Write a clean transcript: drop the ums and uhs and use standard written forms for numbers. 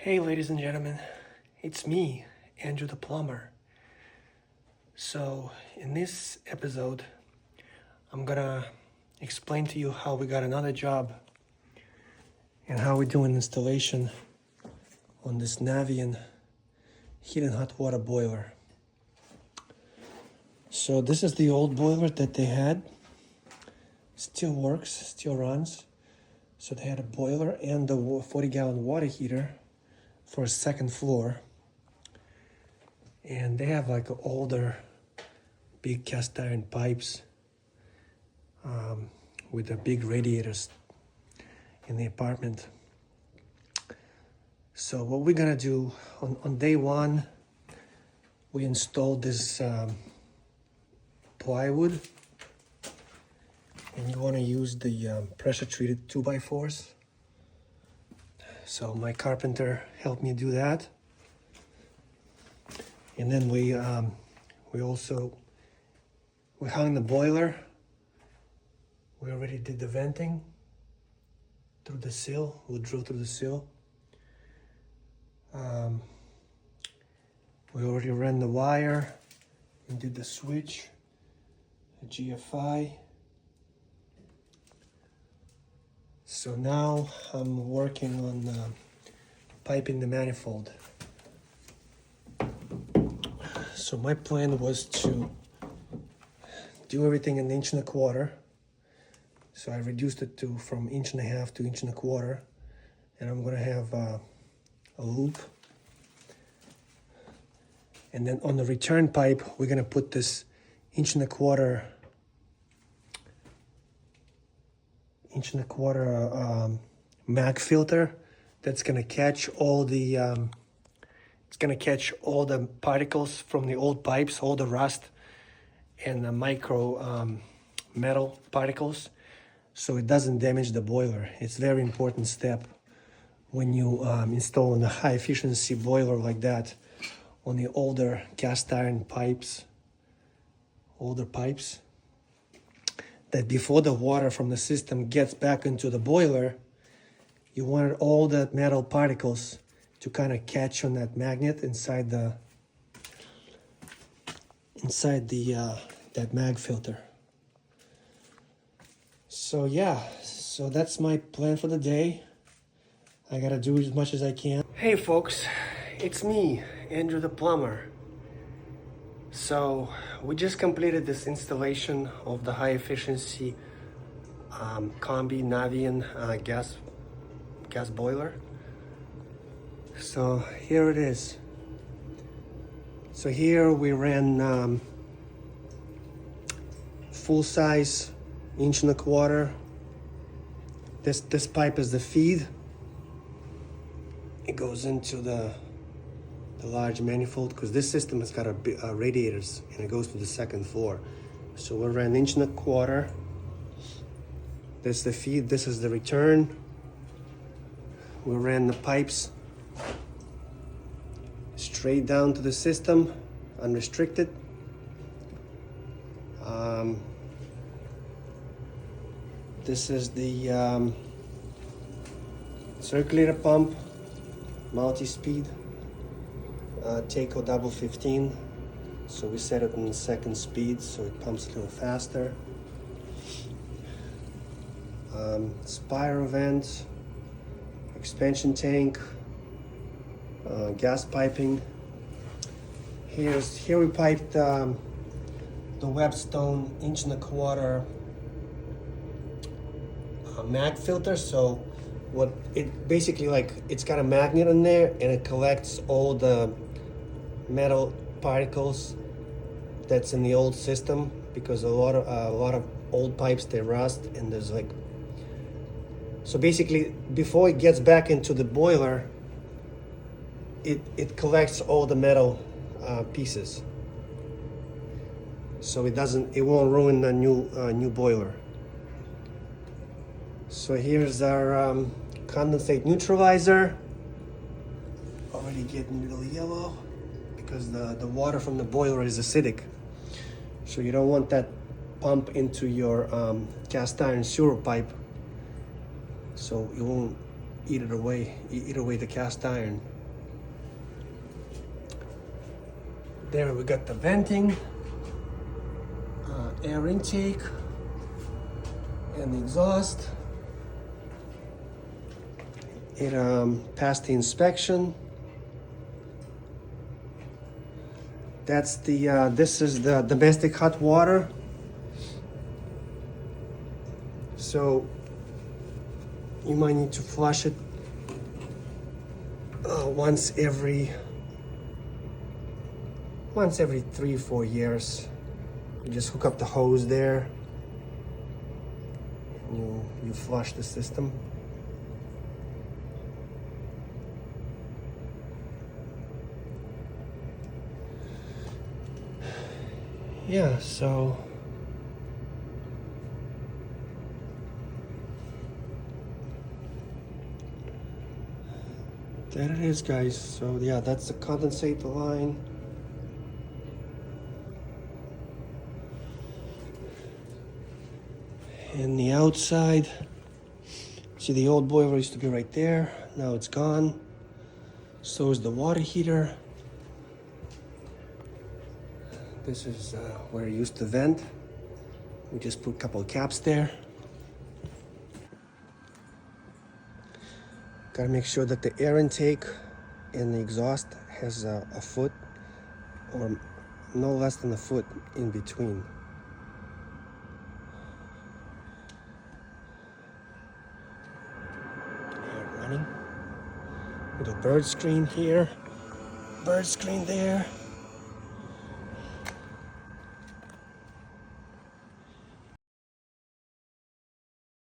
Hey, ladies and gentlemen, it's me, Andrew the Plumber. So, in this episode, I'm gonna explain to you how we got another job and how we do an installation on this Navien heat and hot water boiler. So, this is the old boiler that they had. Still works, still runs. So, they had a boiler and a 40-gallon water heater for a second floor, and they have like older big cast iron pipes with the big radiators in the apartment. So what we're gonna do on day one, we installed this plywood, and you want to use the pressure treated 2x4s. So my carpenter helped me do that, and then we hung the boiler. We already did the venting through the sill. We drew through the sill. We already ran the wire and did the switch, the GFI. So now I'm working on piping the manifold. So my plan was to do everything 1.25 inches. So I reduced it from 1.5 inches to 1.25 inches. And I'm gonna have a loop. And then on the return pipe, we're gonna put this 1.25 inch mag filter that's gonna catch all the particles from the old pipes, all the rust and the micro metal particles, so it doesn't damage the boiler. It's a very important step when you install a high efficiency boiler like that on the older cast iron pipes, that before the water from the system gets back into the boiler, you wanted all the metal particles to kind of catch on that magnet inside that mag filter. So yeah, so that's my plan for the day. I gotta do as much as I can. Hey folks, it's me, Andrew the Plumber. So we just completed this installation of the high efficiency combi Navien gas boiler. So here it is. So here we ran full size 1.25 inch. This pipe is the feed. It goes into the large manifold because this system has got radiators, and it goes to the second floor. So we ran 1.25 inch. This is the feed, this is the return. We ran the pipes straight down to the system, unrestricted. This is the circulator pump, multi-speed. Taco double 15, so we set it on the second speed so it pumps a little faster. Spiral vents, expansion tank, gas piping. Here we piped the Webstone 1.25 inch mag filter. So what it basically, like, it's got a magnet in there and it collects all the metal particles that's in the old system, because a lot of old pipes, they rust, and there's like, so basically before it gets back into the boiler, it collects all the metal pieces, so it won't ruin the new boiler. So here's our condensate neutralizer, already getting a little yellow because the water from the boiler is acidic. So you don't want that pump into your cast iron sewer pipe, so it won't eat it away, eat away the cast iron. There we got the venting, air intake, and the exhaust. It passed the inspection. That's the, this is the domestic hot water. So you might need to flush it once every 3-4 years. You just hook up the hose there, and you flush the system. Yeah, so there it is, guys. So yeah, that's the condensator line. And the outside, see the old boiler used to be right there. Now it's gone. So is the water heater. This is where it used to vent. We just put a couple of caps there. Gotta make sure that the air intake and the exhaust has a foot or no less than a foot in between. Air running. Little bird screen here, bird screen there.